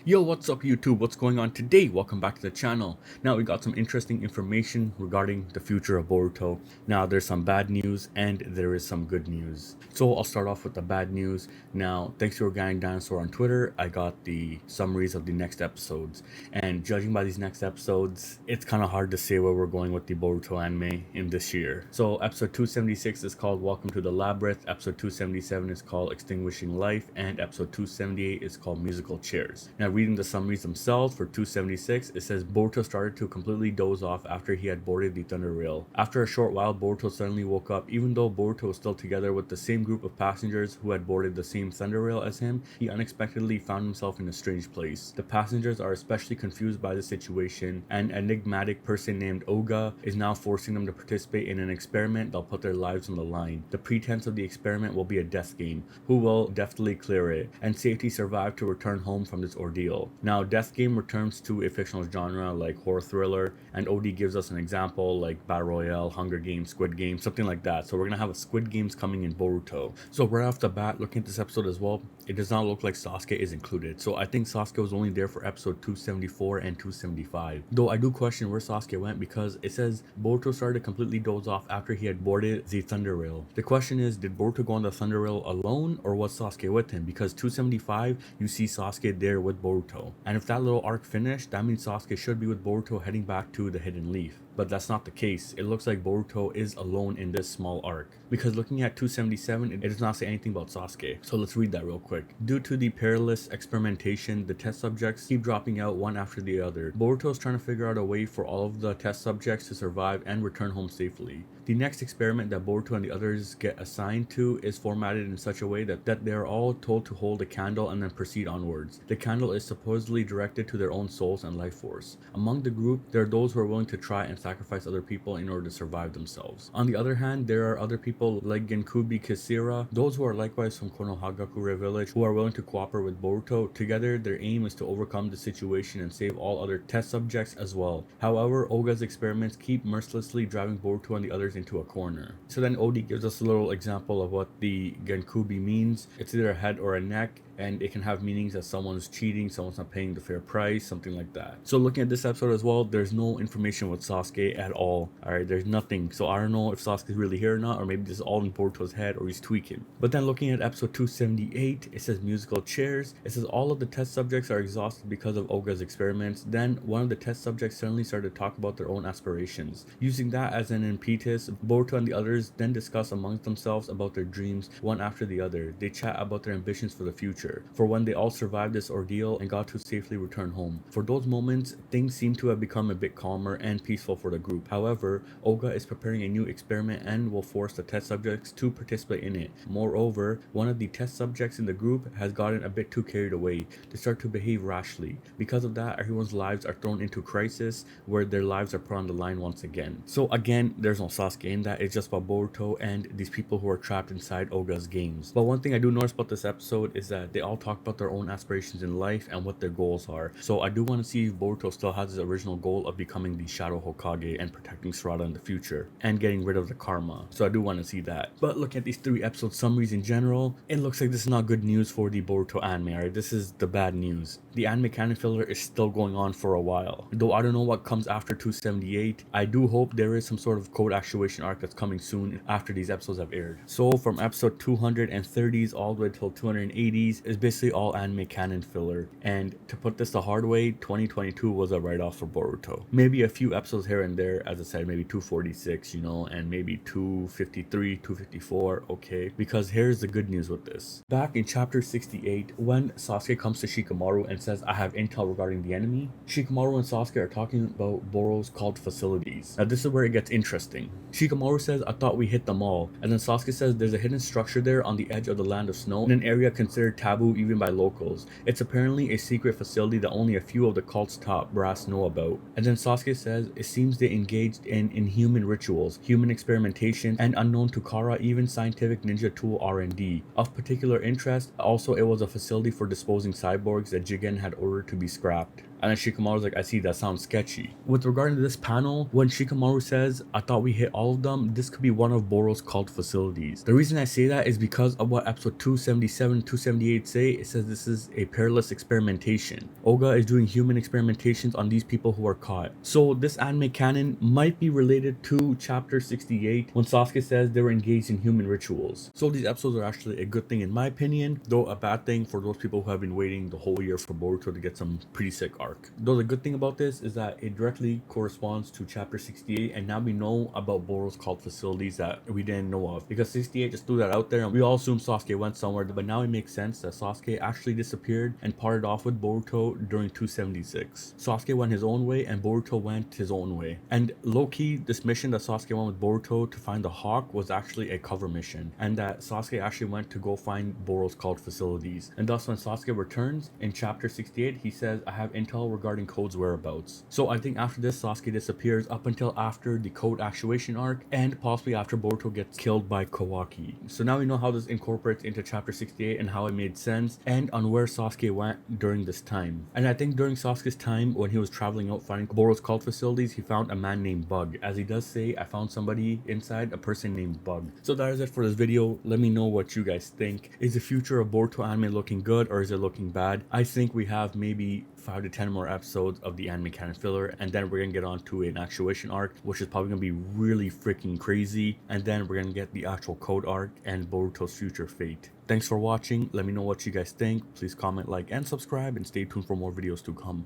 Yo, what's up YouTube? What's going on today? Welcome back to the channel. Now we got some interesting information regarding the future of Boruto. Now there's some bad news and there is some good news. So I'll start off with the bad news. Now thanks to Organic Dinosaur on Twitter, I got the summaries of the next episodes. And judging by these next episodes, it's kind of hard to say where we're going with the Boruto anime in this year. So episode 276 is called Welcome to the Labyrinth, episode 277 is called Extinguishing Life, and episode 278 is called Musical Chairs. Now reading the summaries themselves for 276, it says Boruto started to completely doze off after he had boarded the Thunder Rail. After a short while, Boruto suddenly woke up. Even though Boruto was still together with the same group of passengers who had boarded the same Thunder Rail as him, he unexpectedly found himself in a strange place. The passengers are especially confused by the situation. An enigmatic person named Oga is now forcing them to participate in an experiment that'll put their lives on the line. The pretense of the experiment will be a death game. Who will deftly clear it and safely survive to return home from this ordeal? Now, Death Game returns to a fictional genre like horror thriller, and OD gives us an example like Battle Royale, Hunger Games, Squid Game, something like that. So we're gonna have a Squid Games coming in Boruto. So right off the bat, looking at this episode as well, it does not look like Sasuke is included. So I think Sasuke was only there for episode 274 and 275. Though I do question where Sasuke went because it says Boruto started to completely doze off after he had boarded the Thunder Rail. The question is, did Boruto go on the Thunder Rail alone or was Sasuke with him? Because 275, you see Sasuke there with Boruto. And if that little arc finished, that means Sasuke should be with Boruto heading back to the Hidden Leaf. But that's not the case. It looks like Boruto is alone in this small arc. Because looking at 277, it does not say anything about Sasuke. So let's read that real quick. Due to the perilous experimentation, the test subjects keep dropping out one after the other. Boruto is trying to figure out a way for all of the test subjects to survive and return home safely. The next experiment that Boruto and the others get assigned to is formatted in such a way that they are all told to hold a candle and then proceed onwards. The candle is supposedly directed to their own souls and life force. Among the group, there are those who are willing to try and sacrifice other people in order to survive themselves. On the other hand, there are other people like Genkubi Kisira, those who are likewise from Konohagakure village, who are willing to cooperate with Boruto. Together, their aim is to overcome the situation and save all other test subjects as well. However, Oga's experiments keep mercilessly driving Boruto and the others into a corner. So then Odi gives us a little example of what the Genkubi means. It's either a head or a neck, and it can have meanings as someone's cheating, someone's not paying the fair price, something like that. So looking at this episode as well, there's no information with Sasuke at all. Alright, there's nothing. So I don't know if Sasuke's really here or not, or maybe this is all in Boruto's head or he's tweaking. But then looking at episode 278, it says musical chairs. It says all of the test subjects are exhausted because of Oga's experiments. Then one of the test subjects suddenly started to talk about their own aspirations. Using that as an impetus, Boruto and the others then discuss amongst themselves about their dreams, one after the other. They chat about their ambitions for the future, for when they all survived this ordeal and got to safely return home. For those moments, things seem to have become a bit calmer and peaceful for the group. However, Oga is preparing a new experiment and will force the test subjects to participate in it. Moreover, one of the test subjects in the group has gotten a bit too carried away. They start to behave rashly. Because of that, everyone's lives are thrown into crisis where their lives are put on the line once again. So again, there's no Sasuke in that. It's just about Boruto and these people who are trapped inside Oga's games. But one thing I do notice about this episode is that they all talk about their own aspirations in life and what their goals are. So I do want to see if Boruto still has his original goal of becoming the Shadow Hokage and protecting Sarada in the future and getting rid of the karma. So I do want to see that. But looking at these 3 episode summaries in general, it looks like this is not good news for the Boruto anime. Alright, this is the bad news. The anime canon filler is still going on for a while. Though I don't know what comes after 278, I do hope there is some sort of code actuation arc that's coming soon after these episodes have aired. So from episode 230s all the way till 280s is basically all anime canon filler. And to put this the hard way, 2022 was a write-off for Boruto. Maybe a few episodes here and there, as I said, maybe 246, you know, and maybe 253, 254, okay. Because here's the good news with this. Back in chapter 68, when Sasuke comes to Shikamaru and says, I have intel regarding the enemy, Shikamaru and Sasuke are talking about Boro's cult facilities. Now this is where it gets interesting. Shikamaru says, I thought we hit them all. And then Sasuke says there's a hidden structure there on the edge of the land of snow in an area considered taboo even by locals. It's apparently a secret facility that only a few of the cult's top brass know about. And then Sasuke says it seems they engaged in inhuman rituals, human experimentation, and unknown to Kara, even scientific ninja tool R&D. Of particular interest, also it was a facility for disposing cyborgs that Jigen had ordered to be scrapped. And then Shikamaru's like, I see, that sounds sketchy. With regard to this panel, when Shikamaru says, I thought we hit all of them, this could be one of Boruto's cult facilities. The reason I say that is because of what episode 277, 278 say. It says this is a perilous experimentation. Oga is doing human experimentations on these people who are caught. So this anime canon might be related to chapter 68 when Sasuke says they were engaged in human rituals. So these episodes are actually a good thing in my opinion, though a bad thing for those people who have been waiting the whole year for Boruto to get some pretty sick arc. Though the good thing about this is that it directly corresponds to chapter 68, and now we know about Boruto's cult facilities that we didn't know of, because 68 just threw that out there and we all assumed Sasuke went somewhere, but now it makes sense that Sasuke actually disappeared and parted off with Boruto during 276. Sasuke went his own way and Boruto went his own way. And low-key, this mission that Sasuke went with Boruto to find the hawk was actually a cover mission, and that Sasuke actually went to go find Boruto's cult facilities. And thus when Sasuke returns in chapter 68, he says, I have intel regarding Code's whereabouts. So I think after this, Sasuke disappears up until after the Code actuation arc, and possibly after Boruto gets killed by Kawaki. So now we know how this incorporates into chapter 68 and how it made sense, and on where Sasuke went during this time. And I think during Sasuke's time, when he was traveling out finding Boruto's cult facilities, he found a man named Bug. As he does say, I found somebody inside, a person named Bug. So that is it for this video. Let me know what you guys think. Is the future of Boruto anime looking good, or is it looking bad? I think we have maybe 5 to 10 more episodes of the anime canon filler, and then we're gonna get on to an actuation arc, which is probably gonna be really freaking crazy, and then we're gonna get the actual Code arc and Boruto's future fate. Thanks for watching. Let me know what you guys think. Please comment, like, and subscribe, and stay tuned for more videos to come.